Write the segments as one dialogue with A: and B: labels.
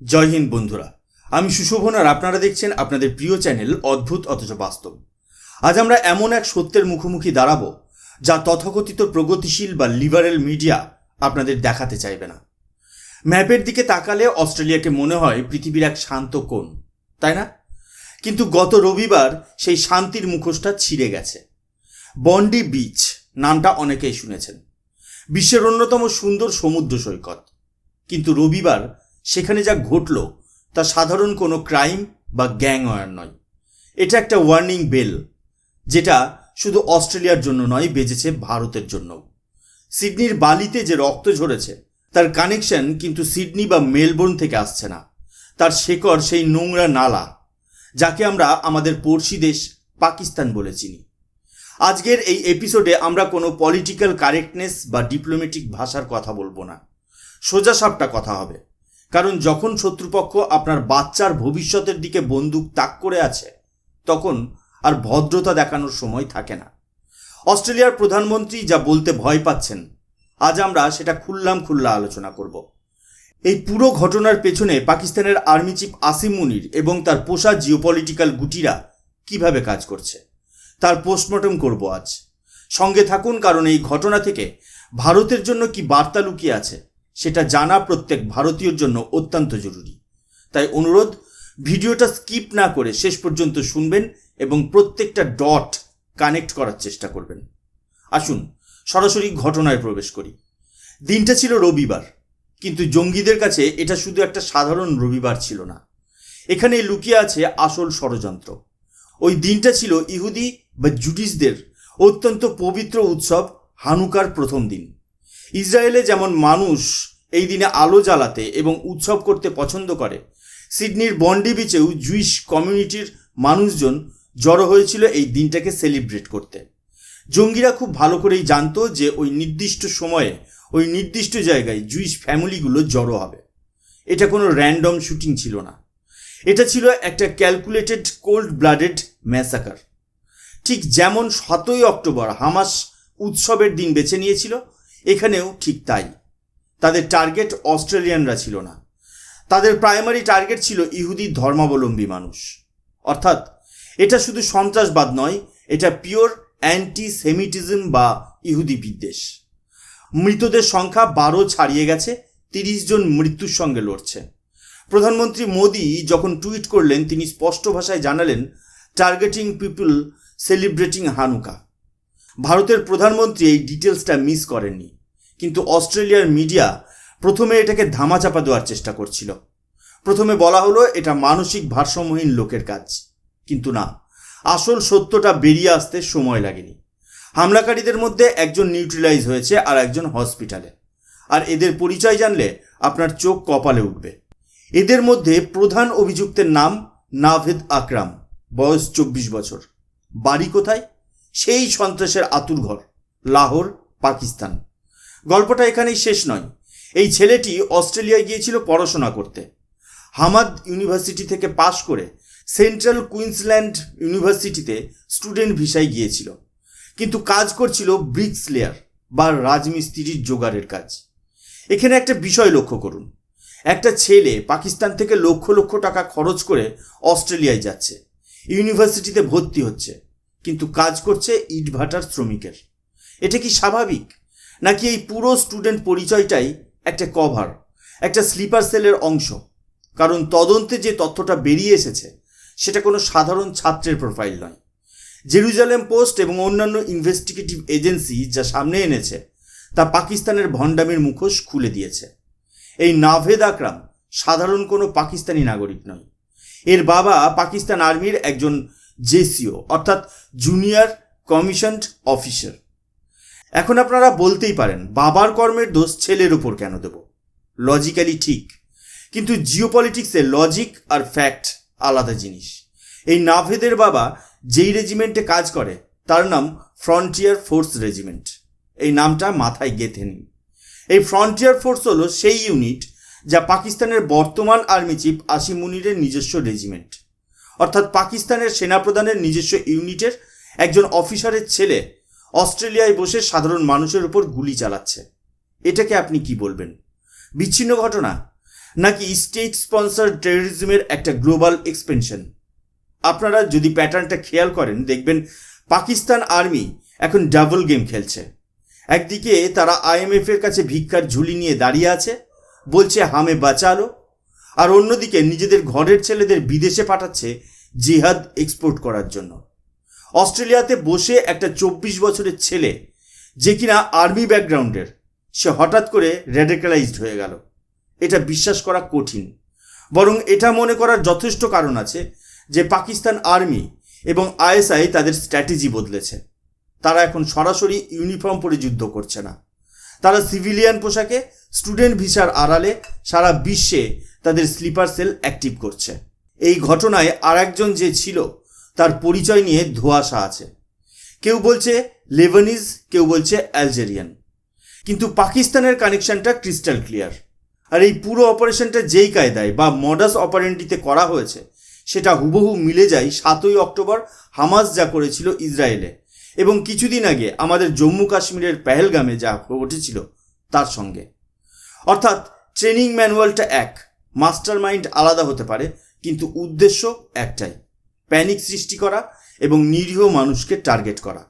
A: জয় হিন্দ বন্ধুরা, আমি সুশোভন আর আপনারা দেখছেন আপনাদের প্রিয় চ্যানেল অদ্ভুত অথচ বাস্তব। আজ আমরা এমন এক সত্যের মুখোমুখি দাঁড়াবো যা তথাকথিত প্রগতিশীল বা লিবারেল মিডিয়া আপনাদের দেখাতে চাইবে না। ম্যাপের দিকে তাকালে অস্ট্রেলিয়াকে মনে হয় পৃথিবীর এক শান্ত কোণ, তাই না? কিন্তু গত রবিবার সেই শান্তির মুখোশটা ছিঁড়ে গেছে। বন্ডি বিচ নামটা অনেকেই শুনেছেন, বিশ্বের অন্যতম সুন্দর সমুদ্র সৈকত। কিন্তু রবিবার সেখানে যা ঘটল তা সাধারণ কোনো ক্রাইম বা গ্যাংওয়ার নয়। এটা একটা ওয়ার্নিং বেল, যেটা শুধু অস্ট্রেলিয়ার জন্য নয়, বেজেছে ভারতের জন্য। সিডনির বালিতে যে রক্ত ঝরেছে তার কানেকশন কিন্তু সিডনি বা মেলবোর্ন থেকে আসছে না, তার শেকড় সেই নোংরা নালা যাকে আমরা আমাদের পড়শি দেশ পাকিস্তান বলে চিনি। আজকের এই এপিসোডে আমরা কোনো পলিটিক্যাল কারেক্টনেস বা ডিপ্লোম্যাটিক ভাষার কথা বলবো না, সোজাসাপটা কথা হবে। কারণ যখন শত্রুপক্ষ আপনার বাচ্চার ভবিষ্যতের দিকে বন্দুক তাক করে আছে, তখন আর ভদ্রতা দেখানোর সময় থাকে না। অস্ট্রেলিয়ার প্রধানমন্ত্রী যা বলতে ভয় পাচ্ছেন, আজ আমরা সেটা খুল্লা আলোচনা করব। এই পুরো ঘটনার পেছনে পাকিস্তানের আর্মি চিফ আসিম মুনির এবং তার পোষা জিওপলিটিক্যাল গুটিরা কিভাবে কাজ করছে তার পোস্টমর্টম করব আজ। সঙ্গে থাকুন, কারণ এই ঘটনা থেকে ভারতের জন্য কি বার্তা লুকিয়ে আছে সেটা জানা প্রত্যেক ভারতীয়র জন্য অত্যন্ত জরুরি। তাই অনুরোধ, ভিডিওটা স্কিপ না করে শেষ পর্যন্ত শুনবেন এবং প্রত্যেকটা ডট কানেক্ট করার চেষ্টা করবেন। আসুন সরাসরি ঘটনায় প্রবেশ করি। দিনটা ছিল রবিবার, কিন্তু জঙ্গিদের কাছে এটা শুধু একটা সাধারণ রবিবার ছিল না। এখানে লুকিয়ে আছে আসল ষড়যন্ত্র। ওই দিনটা ছিল ইহুদি বা জুডিসদের অত্যন্ত পবিত্র উৎসব হানুকার প্রথম দিন। ইসরায়েলে যেমন মানুষ এই দিনে আলো জ্বালাতে এবং উৎসব করতে পছন্দ করে, সিডনির বন্ডি বিচেও জুইশ কমিউনিটির মানুষজন জড়ো হয়েছিল এই দিনটাকে সেলিব্রেট করতে। জঙ্গিরা খুব ভালো করেই জানতো যে ওই নির্দিষ্ট সময়ে ওই নির্দিষ্ট জায়গায় জুইশ ফ্যামিলিগুলো জড়ো হবে। এটা কোনো র্যান্ডম শুটিং ছিল না, এটা ছিল একটা ক্যালকুলেটেড কোল্ড ব্লাডেড ম্যাসাকার। ঠিক যেমন 7ই অক্টোবর হামাস উৎসবের দিন বেছে নিয়েছিল, এখানেও ঠিক তাই। তাদের টার্গেট অস্ট্রেলিয়ানরা ছিল না, তাদের প্রাইমারি টার্গেট ছিল ইহুদি ধর্মাবলম্বী মানুষ। অর্থাৎ এটা শুধু সন্ত্রাসবাদ নয়, এটা পিওর অ্যান্টি সেমিটিজম বা ইহুদি বিদ্বেষ। মৃতদের সংখ্যা 12 ছাড়িয়ে গেছে, 30 জন মৃত্যুর সঙ্গে লড়ছে। প্রধানমন্ত্রী মোদি যখন টুইট করলেন, তিনি স্পষ্ট ভাষায় জানালেন, টার্গেটিং পিপল সেলিব্রেটিং হানুকা। ভারতের প্রধানমন্ত্রী এই ডিটেলসটা মিস করেননি, কিন্তু অস্ট্রেলিয়ার মিডিয়া প্রথমে এটাকে ধামাচাপা দেওয়ার চেষ্টা করছিল। প্রথমে বলা হলো এটা মানসিক ভারসাম্যহীন লোকের কাজ, কিন্তু না, আসল সত্যটা বেরিয়ে আসতে সময় লাগেনি। হামলাকারীদের মধ্যে একজন নিউট্রিলাইজ হয়েছে আর একজন হসপিটালে, আর এদের পরিচয় জানলে আপনার চোখ কপালে উঠবে। এদের মধ্যে প্রধান অভিযুক্তের নাম নাভেদ আকরাম, বয়স 24 বছর। বাড়ি কোথায়? সেই সন্ত্রাসের আতুরঘর, লাহোর, পাকিস্তান। গল্পটা এখানেই শেষ নয়। এই ছেলেটি অস্ট্রেলিয়ায় গিয়েছিল পড়াশোনা করতে। হামাদ ইউনিভার্সিটি থেকে পাশ করে সেন্ট্রাল কুইন্সল্যান্ড ইউনিভার্সিটিতে স্টুডেন্ট ভিসায় গিয়েছিল, কিন্তু কাজ করছিল ব্রিকসলেয়ার বা রাজমিস্ত্রির জোগাড়ের কাজ। এখানে একটা বিষয় লক্ষ্য করুন, একটা ছেলে পাকিস্তান থেকে লক্ষ লক্ষ টাকা খরচ করে অস্ট্রেলিয়ায় যাচ্ছে, ইউনিভার্সিটিতে ভর্তি হচ্ছে, কিন্তু কাজ করছে ইটভাটার শ্রমিকের। এটা কি স্বাভাবিক? নাকি এই পুরো স্টুডেন্ট পরিচয়টাই একটা কভার, একটা স্লিপার সেলের অংশ? কারণ তদন্তে যে তথ্যটা বেরিয়ে এসেছে সেটা কোনো সাধারণ ছাত্রের প্রোফাইল নয়। জেরুজালেম পোস্ট এবং অন্যান্য ইনভেস্টিগেটিভ এজেন্সি যা সামনে এনেছে তা পাকিস্তানের ভণ্ডামির মুখোশ খুলে দিয়েছে। এই নাভেদ আকরাম সাধারণ কোনো পাকিস্তানি নাগরিক নয়। এর বাবা পাকিস্তান আর্মির একজন জেসিও, অর্থাৎ জুনিয়র কমিশনড অফিসার। এখন আপনারা বলতেই পারেন, বাবার কর্মের দোষ ছেলের উপর কেন দেব? লজিক্যালি ঠিক, কিন্তু জিওপলিটিক্সে লজিক আর ফ্যাক্ট আলাদা জিনিস। এই নাভেদের বাবা যেই রেজিমেন্টে কাজ করে তার নাম ফ্রন্টিয়ার ফোর্স রেজিমেন্ট। এই নামটা মাথায় গেঁথে নিন। এই ফ্রন্টিয়ার ফোর্স হলো সেই ইউনিট যা পাকিস্তানের বর্তমান আর্মি চিফ আসিম মুনিরের নিজস্ব রেজিমেন্ট। অর্থাৎ পাকিস্তানের সেনাপ্রধানের নিজস্ব ইউনিটের একজন অফিসারের ছেলে অস্ট্রেলিয়ায় বসে সাধারণ মানুষের উপর গুলি চালাচ্ছে। এটাকে আপনি কি বলবেন? বিচ্ছিন্ন ঘটনা, নাকি স্টেট স্পন্সর টেররিজমের একটা গ্লোবাল এক্সপেনশন? আপনারা যদি প্যাটার্নটা খেয়াল করেন দেখবেন পাকিস্তান আর্মি এখন ডাবল গেম খেলছে। একদিকে তারা IMF এর কাছে ভিক্ষার ঝুলি নিয়ে দাঁড়িয়ে আছে, বলছে হামে বাঁচালো, আর অন্যদিকে নিজেদের ঘরের ছেলেদের বিদেশে পাঠাচ্ছে জিহাদ এক্সপোর্ট করার জন্য। অস্ট্রেলিয়াতে বসে একটা 24 বছরের ছেলে, যে কিনা আর্মি ব্যাকগ্রাউন্ডের, সে হঠাৎ করে র্যাডিক্যালাইজড হয়ে গেল। এটা বিশ্বাস করা কঠিন, বরং এটা মনে করার যথেষ্ট কারণ আছে যে পাকিস্তান আর্মি এবং ISI তাদের স্ট্র্যাটেজি বদলেছে। তারা এখন সরাসরি ইউনিফর্ম পরে যুদ্ধ করছে না, তারা সিভিলিয়ান পোশাকে স্টুডেন্ট ভিসার আড়ালে সারা বিশ্বে তাদের স্লিপার সেল অ্যাক্টিভ করছে। এই ঘটনায় আর একজন যে ছিল তার পরিচয় নিয়ে ধোঁয়াশা আছে। কেউ বলছে লেবানিজ, কেউ বলছে অ্যালজেরিয়ান, কিন্তু পাকিস্তানের কানেকশনটা ক্রিস্টাল ক্লিয়ার। আর এই পুরো অপারেশনটা যেই কায়দায় বা মডাস অপারেন্ডিতে করা হয়েছে সেটা হুবহু মিলে যায় 7ই অক্টোবর হামাস যা করেছিল ইসরায়েলে, এবং কিছুদিন আগে আমাদের জম্মু কাশ্মীরের পেহেলগামে যা ঘটেছিল তার সঙ্গে। অর্থাৎ ট্রেনিং ম্যানুয়ালটা এক, মাস্টার মাইন্ড আলাদা হতে পারে, কিন্তু উদ্দেশ্য একটাই, প্যানিক সৃষ্টি করা এবং নিরীহ মানুষকে টার্গেট করা।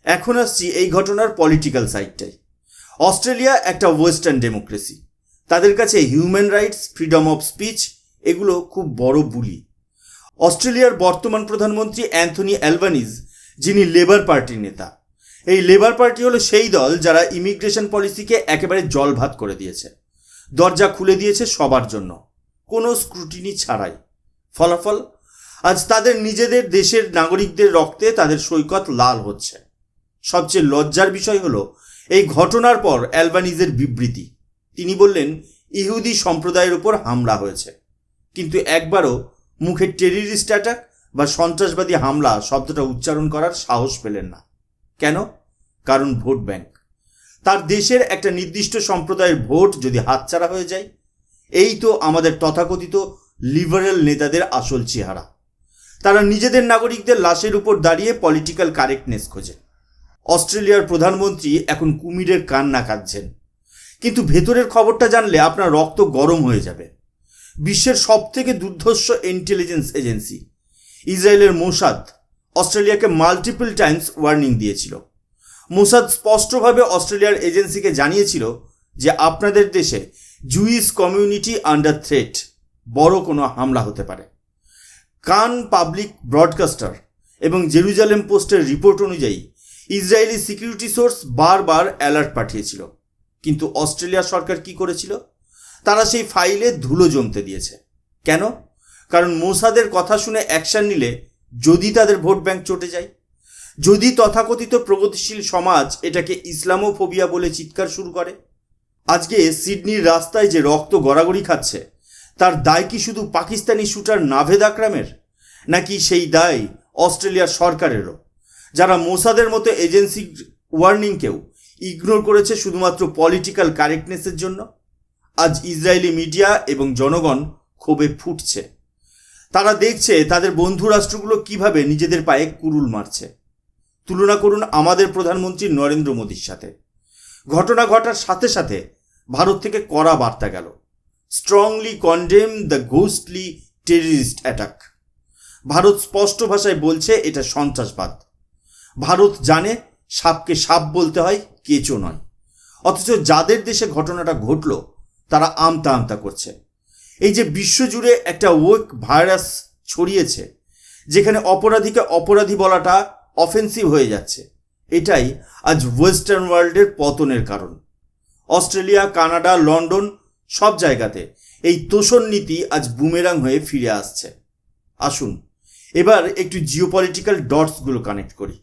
A: এখন আসছি এই ঘটনার পলিটিক্যাল সাইডটাই। অস্ট্রেলিয়া একটা ওয়েস্টার্ন ডেমোক্রেসি, তাদের কাছে human rights, freedom of speech এগুলো খুব বড় বুলি। অস্ট্রেলিয়ার বর্তমান প্রধানমন্ত্রী অ্যান্থনি অ্যালবানিজ, যিনি লেবার পার্টির নেতা। এই লেবার পার্টি হলো সেই দল যারা ইমিগ্রেশন পলিসিকে একেবারে জলভাত করে দিয়েছে, দরজা খুলে দিয়েছে সবার জন্য, কোনো স্ক্রুটিনি ছাড়াই। ফলাফল, আজ তাদের নিজেদের দেশের নাগরিকদের রক্তে তাদের সৈকত লাল হচ্ছে। সবচেয়ে লজ্জার বিষয় হলো এই ঘটনার পর অ্যালবানিজের বিবৃতি। তিনি বললেন ইহুদি সম্প্রদায়ের উপর হামলা হয়েছে, কিন্তু একবারও মুখে টেররিস্ট অ্যাটাক বা সন্ত্রাসবাদী হামলা শব্দটা উচ্চারণ করার সাহস পেলেন না। কেন? কারণ ভোট ব্যাংক। তার দেশের একটা নির্দিষ্ট সম্প্রদায়ের ভোট যদি হাতছাড়া হয়ে যায়, এই তো আমাদের তথাকথিত লিবারেল নেতাদের আসল চেহারা। তারা নিজেদের নাগরিকদের লাশের উপর দাঁড়িয়ে পলিটিক্যাল কারেক্টনেস খোঁজে। অস্ট্রেলিয়ার প্রধানমন্ত্রী এখন কুমিরের কান্না কাঁদছেন, কিন্তু ভেতরের খবরটা জানলে আপনার রক্ত গরম হয়ে যাবে। বিশ্বের সবথেকে দুর্ধর্ষ ইন্টেলিজেন্স এজেন্সি ইসরায়েলের মোসাদ অস্ট্রেলিয়াকে মাল্টিপল টাইমস ওয়ার্নিং দিয়েছিল। মোসাদ স্পষ্টভাবে অস্ট্রেলিয়ার এজেন্সিকে জানিয়েছিল যে আপনাদের দেশে জুইশ কমিউনিটি আন্ডার থ্রেট, বড় কোনো হামলা হতে পারে। কান পাবলিক ব্রডকাস্টার এবং জেরুজালেম পোস্টের রিপোর্ট অনুযায়ী ইসরায়েলি সিকিউরিটি সোর্স বারবার অ্যালার্ট পাঠিয়েছিল, কিন্তু অস্ট্রেলিয়া সরকার কি করেছিল? তারা সেই ফাইলে ধুলো জমতে দিয়েছে। কেন? কারণ মোসাদের কথা শুনে অ্যাকশন নিলে যদি তাদের ভোট ব্যাংক চটে যায়, যদি তথাকথিত প্রগতিশীল সমাজ এটাকে ইসলামোফোবিয়া বলে চিৎকার শুরু করে। আজকে সিডনির রাস্তায় যে রক্ত গড়াগড়ি খাচ্ছে, তার দায় কি শুধু পাকিস্তানি শুটার নাভেদ আকরামের, নাকি সেই দায় অস্ট্রেলিয়ার সরকারেরও, যারা মোসাদের মতো এজেন্সির ওয়ার্নিংকেও ইগনোর করেছে শুধুমাত্র পলিটিক্যাল কারেক্টনেসের জন্য? আজ ইসরায়েলি মিডিয়া এবং জনগণ ক্ষোভে ফুটছে। তারা দেখছে তাদের বন্ধু রাষ্ট্রগুলো কিভাবে নিজেদের পায়ে কুরুল মারছে। তুলনা করুন আমাদের প্রধানমন্ত্রী নরেন্দ্র মোদীর সাথে। ঘটনা ঘটার সাথে সাথে ভারত থেকে কড়া বার্তা গেল, strongly condemn the ঘোস্টলি terrorist attack. Bharat স্পষ্ট ভাষায় বলছে এটা সন্ত্রাসবাদ। ভারত জানে সাপকে সাপ বলতে হয়, কেঁচো নয়। অথচ যাদের দেশে ঘটনাটা ঘটল তারা আমতা আমতা করছে। এই যে বিশ্বজুড়ে একটা ওয়েক ভাইরাস ছড়িয়েছে, যেখানে অপরাধীকে অপরাধী বলাটা অফেন্সিভ হয়ে যাচ্ছে, এটাই আজ ওয়েস্টার্ন ওয়ার্ল্ডের পতনের কারণ। অস্ট্রেলিয়া, কানাডা, লন্ডন সব জায়গাতে এই তোষণ নীতি আজ বুমেরাং হয়ে ফিরে আসছে। আসুন এবার একটু জিওপলিটিক্যাল ডটসগুলো কানেক্ট করি।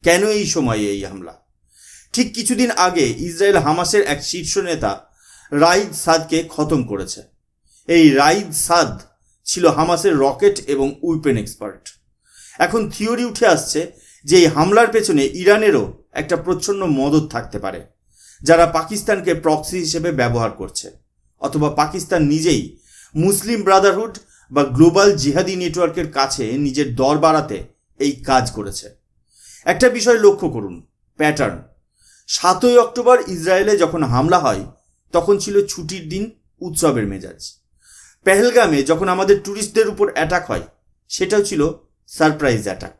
A: কেন এই সময়ে এই হামলা? ঠিক কিছুদিন আগে ইসরায়েল হামাসের এক শীর্ষ নেতা রাইদ সাদকে খতম করেছে। এই রাইদ সাদ ছিল হামাসের রকেট এবং উইপেন এক্সপার্ট। এখন থিওরি উঠে আসছে যে এই হামলার পেছনে ইরানেরও একটা প্রচ্ছন্ন মদত থাকতে পারে, যারা পাকিস্তানকে প্রক্সি হিসেবে ব্যবহার করছে, অথবা পাকিস্তান নিজেই মুসলিম ব্রাদারহুড বা গ্লোবাল জিহাদি নেটওয়ার্কের কাছে নিজের দর বাড়াতে এই কাজ করেছে। একটা বিষয় লক্ষ্য করুন, প্যাটার্ন। 7ই অক্টোবর ইসরায়েলে যখন হামলা হয় তখন ছিল ছুটির দিন, উৎসবের মেজাজ। পেহেলগামে যখন আমাদের ট্যুরিস্টদের উপর অ্যাটাক হয়, সেটাও ছিল সারপ্রাইজ অ্যাটাক।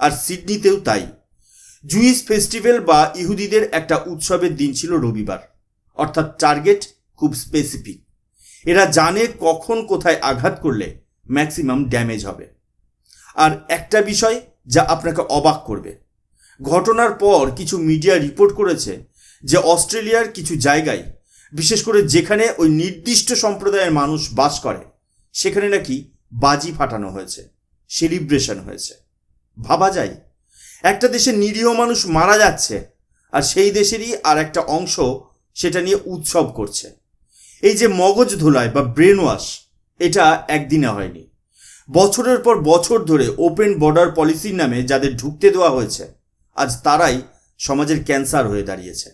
A: আর সিডনিতেও তাই। জুইস ফেস্টিভ্যাল বা ইহুদিদের একটা উৎসবের দিন ছিল রবিবার, অর্থাৎ টার্গেট খুব স্পেসিফিক। এরা জানে কখন কোথায় আঘাত করলে ম্যাক্সিমাম ড্যামেজ হবে। আর একটা বিষয় যা আপনাকে অবাক করবে, ঘটনার পর কিছু মিডিয়া রিপোর্ট করেছে যে অস্ট্রেলিয়ার কিছু জায়গায়, বিশেষ করে যেখানে ওই নির্দিষ্ট সম্প্রদায়ের মানুষ বাস করে, সেখানে নাকি বাজি ফাটানো হয়েছে, সেলিব্রেশন হয়েছে। ভাবা যায়, একটা দেশে নিরীহ মানুষ মারা যাচ্ছে আর সেই দেশেরই আর একটা অংশ সেটা নিয়ে উৎসব করছে। এই যে মগজ ধোলায় বা ব্রেন ওয়াশ, এটা একদিনে হয়নি। বছরের পর বছর ধরে ওপেন বর্ডার পলিসির নামে যাদের ঢুকতে দেওয়া হয়েছে, আজ তারাই সমাজের ক্যান্সার হয়ে দাঁড়িয়েছে।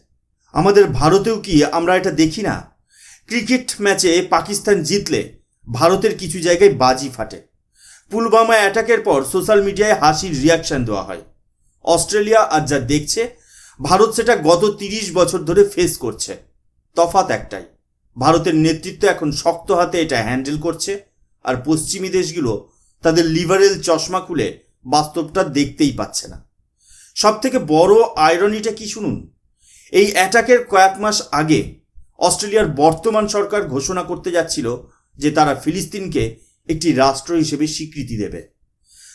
A: আমাদের ভারতেও কি আমরা এটা দেখি না? ক্রিকেট ম্যাচে পাকিস্তান জিতলে ভারতের কিছু জায়গায় বাজি ফাটে। পুলওয়ামা অ্যাটাকের পর সোশ্যাল মিডিয়ায় হাসির রিয়াকশন দেওয়া হয়। অস্ট্রেলিয়া আজ যা দেখছে, ভারত সেটা গত 30 বছর ধরে ফেস করছে। তফাৎ একটাই, ভারতের নেতৃত্ব এখন শক্ত হাতে এটা হ্যান্ডেল করছে, আর পশ্চিমী দেশগুলো তাদের লিবারেল চশমা খুলে বাস্তবটা দেখতেই পাচ্ছে না। সব থেকে বড় আয়রনিটা কি শুনুন, এই অ্যাটাকের কয়েক মাস আগে অস্ট্রেলিয়ার বর্তমান সরকার ঘোষণা করতে যাচ্ছিল যে তারা ফিলিস্তিনকে একটি রাষ্ট্র হিসেবে স্বীকৃতি দেবে।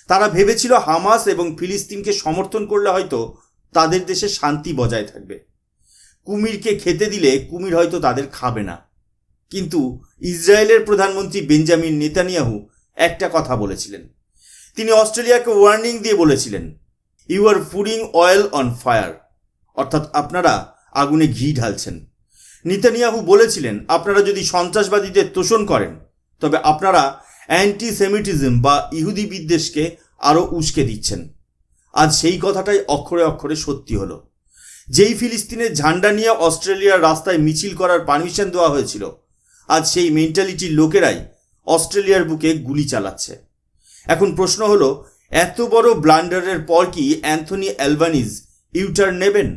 A: তারা ভেবেছিল হামাস এবং ফিলিস্তিনকে সমর্থন করলে হয়তো তাদের দেশে শান্তি বজায় থাকবে। কুমিরকে খেতে দিলে কুমির হয়তো তাদের খাবে না। কিন্তু ইসরায়েলের প্রধানমন্ত্রী বেঞ্জামিন নেতানিয়াহু একটা কথা বলেছিলেন। তিনি অস্ট্রেলিয়াকে ওয়ার্নিং দিয়ে বলেছিলেন, you are putting oil on fire, অর্থাৎ আপনারা আগুনে ঘি ঢালছেন। নেতানিয়াহু বলেছিলেন, আপনারা যদি সন্ত্রাসবাদীদের তোষণ করেন তবে আপনারা অ্যান্টিসেমিটিজম বা ইহুদি বিদ্বেষকে আরও উস্কে দিচ্ছেন। আজ সেই কথাটাই অক্ষরে অক্ষরে সত্যি হলো। যেই ফিলিস্তিনের ঝান্ডা নিয়ে অস্ট্রেলিয়ার রাস্তায় মিছিল করার পারমিশন দেওয়া হয়েছিল, আজ সেই মেন্টালিটির লোকেরাই অস্ট্রেলিয়ার বুকে গুলি চালাচ্ছে। এখন প্রশ্ন হলো, এত বড় ব্লান্ডারের পর কি অ্যান্থনি অ্যালবানিজ ইউটার্ন নেবেন,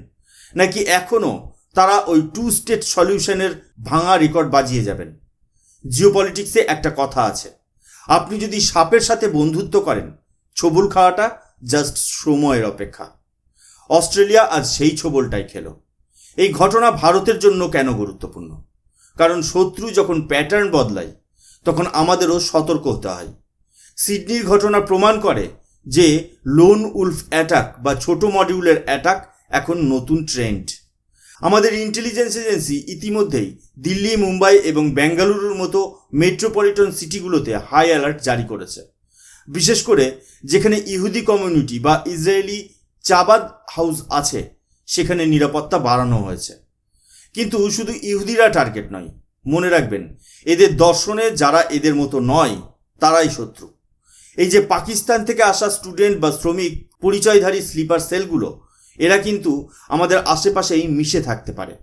A: নাকি এখনও তারা ওই 2 স্টেট সলিউশনের ভাঙা রেকর্ড বাজিয়ে যাবেন? জিওপলিটিক্সে একটা কথা আছে, আপনি যদি সাপের সাথে বন্ধুত্ব করেন, ছবল খাওয়াটা জাস্ট সময়ের অপেক্ষা। অস্ট্রেলিয়া আজ সেই ছবলটাই খেলো। এই ঘটনা ভারতের জন্য কেন গুরুত্বপূর্ণ? কারণ শত্রু যখন প্যাটার্ন বদলায়, তখন আমাদেরও সতর্ক হতে হয়। সিডনির ঘটনা প্রমাণ করে যে লোন উলফ অ্যাটাক বা ছোট মডিউলের অ্যাটাক এখন নতুন ট্রেন্ড। আমাদের ইন্টেলিজেন্স এজেন্সি ইতিমধ্যেই দিল্লি, মুম্বাই এবং বেঙ্গালুরুর মতো মেট্রোপলিটন সিটিগুলোতে হাই অ্যালার্ট জারি করেছে। বিশেষ করে যেখানে ইহুদি কমিউনিটি বা ইসরায়েলি চাবাদ হাউস আছে, সেখানে নিরাপত্তা বাড়ানো হয়েছে। কিন্তু শুধু ইহুদিরা টার্গেট নয়, মনে রাখবেন, এদের দর্শনে যারা এদের মতো নয় তারাই শত্রু। এই যে পাকিস্তান থেকে আসা স্টুডেন্ট বা শ্রমিক পরিচয়ধারী স্লিপার সেলগুলো, এরা কিন্তু আমাদের আশেপাশেই মিশে থাকতে পারে।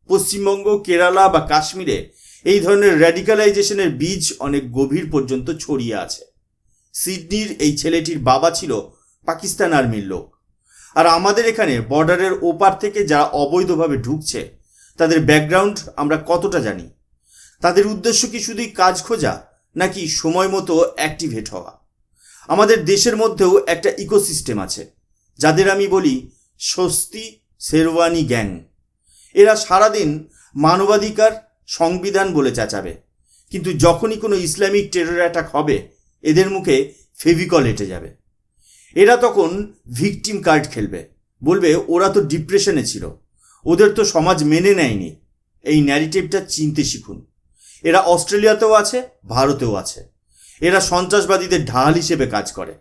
A: পশ্চিমবঙ্গ, কেরালা বা কাশ্মীরে এই ধরনের র্যাডিক্যালাইজেশনের বীজ অনেক গভীর পর্যন্ত ছড়িয়ে আছে। সিডনির এই ছেলেটির বাবা ছিল পাকিস্তান আর্মির লোক। আর আমাদের এখানে বর্ডারের ওপার থেকে যারা অবৈধভাবে ঢুকছে, তাদের ব্যাকগ্রাউন্ড আমরা কতটা জানি? তাদের উদ্দেশ্য কি শুধুই কাজ খোঁজা, নাকি সময় মতো অ্যাক্টিভেট হওয়া? আমাদের দেশের মধ্যেও একটা ইকোসিস্টেম আছে, যাদের আমি বলি স্বস্তি শেরওয়ানি গ্যাং। এরা সারাদিন মানবাধিকার, সংবিধান বলে চেঁচাবে, কিন্তু যখনই কোনো ইসলামিক টেরর অ্যাটাক হবে, এদের মুখে ফেভিকল এঁটে যাবে। এরা তখন ভিকটিম কার্ড খেলবে, বলবে ওরা তো ডিপ্রেশনে ছিল, ওদের তো সমাজ মেনে নেয়নি। এই ন্যারেটিভটা চিনতে শিখুন। এরা অস্ট্রেলিয়াতেও আছে, ভারতেও আছে। এরা সন্ত্রাসবাদীদের ঢাল হিসেবে কাজ করে।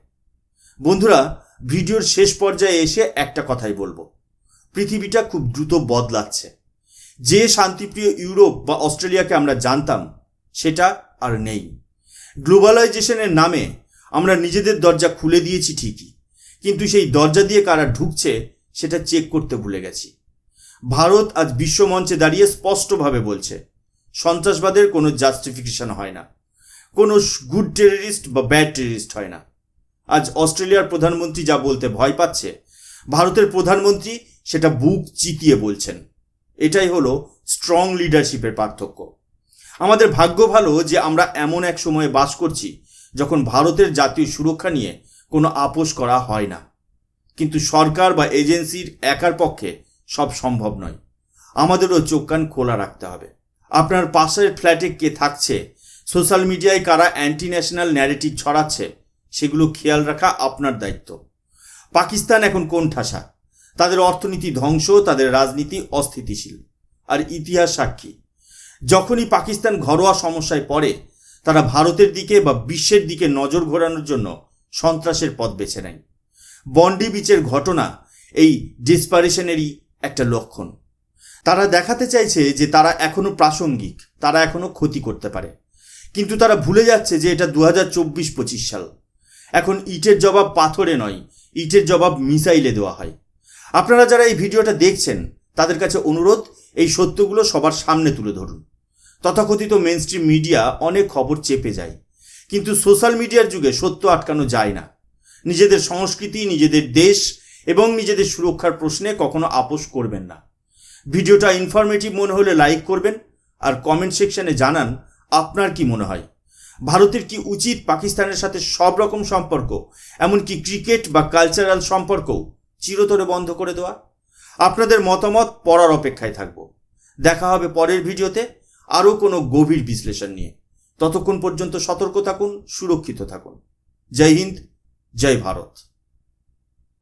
A: বন্ধুরা, ভিডিওর শেষ পর্যায়ে এসে একটা কথাই বলবো, পৃথিবীটা খুব দ্রুত বদলাচ্ছে। যে শান্তিপ্রিয় ইউরোপ বা অস্ট্রেলিয়াকে আমরা জানতাম, সেটা আর নেই। গ্লোবালাইজেশনের নামে আমরা নিজেদের দরজা খুলে দিয়েছি ঠিকই, কিন্তু সেই দরজা দিয়ে কারা ঢুকছে সেটা চেক করতে ভুলে গেছি। ভারত আজ বিশ্বমঞ্চে দাঁড়িয়ে স্পষ্টভাবে বলছে, সন্ত্রাসবাদের কোনো জাস্টিফিকেশন হয় না, কোনো গুড টেররিস্ট বা ব্যাড টেররিস্ট হয় না। আজ অস্ট্রেলিয়ার প্রধানমন্ত্রী যা বলতে ভয় পাচ্ছে, ভারতের প্রধানমন্ত্রী সেটা বুক চিতিয়ে বলছেন। এটাই হলো স্ট্রং লিডারশিপের পার্থক্য। আমাদের ভাগ্য ভালো যে আমরা এমন এক সময়ে বাস করছি যখন ভারতের জাতীয় সুরক্ষা নিয়ে কোনো আপোষ করা হয় না। কিন্তু সরকার বা এজেন্সির একার পক্ষে সব সম্ভব নয়। আমাদেরও চোখ কান খোলা রাখতে হবে। আপনার পাশের ফ্ল্যাটে কে থাকছে, সোশ্যাল মিডিয়ায় কারা অ্যান্টি ন্যাশনাল ন্যারেটিভ ছড়াচ্ছে, সেগুলো খেয়াল রাখা আপনার দায়িত্ব। পাকিস্তান এখন কোণঠাসা, তাদের অর্থনীতি ধ্বংস, তাদের রাজনীতি অস্থিতিশীল। আর ইতিহাস সাক্ষী, যখনই পাকিস্তান ঘরোয়া সমস্যায় পড়ে, তারা ভারতের দিকে বা বিশ্বের দিকে নজর ঘোরানোর জন্য সন্ত্রাসের পথ বেছে নেয়। বন্ডি বিচের ঘটনা এই ডিসপারেশনেরই একটা লক্ষণ। তারা দেখাতে চাইছে যে তারা এখনো প্রাসঙ্গিক, তারা এখনো ক্ষতি করতে পারে, কিন্তু তারা ভুলে যাচ্ছে যে এটা 2024-25 সাল। এখন ইটের জবাব পাথরে নয়, ইটের জবাব মিসাইলে দেওয়া হয়। আপনারা যারা এই ভিডিওটা দেখছেন তাদের কাছে অনুরোধ, এই সত্যগুলো সবার সামনে তুলে ধরুন। তথাকথিত মেইনস্ট্রিম মিডিয়া অনেক খবর চেপে যায়, কিন্তু সোশ্যাল মিডিয়ার যুগে সত্য আটকানো যায় না। নিজেদের সংস্কৃতি, নিজেদের দেশ এবং নিজেদের সুরক্ষার প্রশ্নে কখনো আপোষ করবেন না। ভিডিওটা ইনফরমেটিভ মনে হলে লাইক করবেন, আর কমেন্ট সেকশনে জানান আপনার কি মনে হয়। ভারতের কি উচিত পাকিস্তানের সাথে সব রকম সম্পর্ক, এমনকি ক্রিকেট বা কালচারাল সম্পর্কও চিরতরে বন্ধ করে দেওয়া? আপনাদের মতামত পড়ার অপেক্ষায় থাকব। দেখা হবে পরের ভিডিওতে আরও কোনো গভীর বিশ্লেষণ নিয়ে। ততক্ষণ পর্যন্ত সতর্ক থাকুন, সুরক্ষিত থাকুন। জয় হিন্দ, জয় ভারত।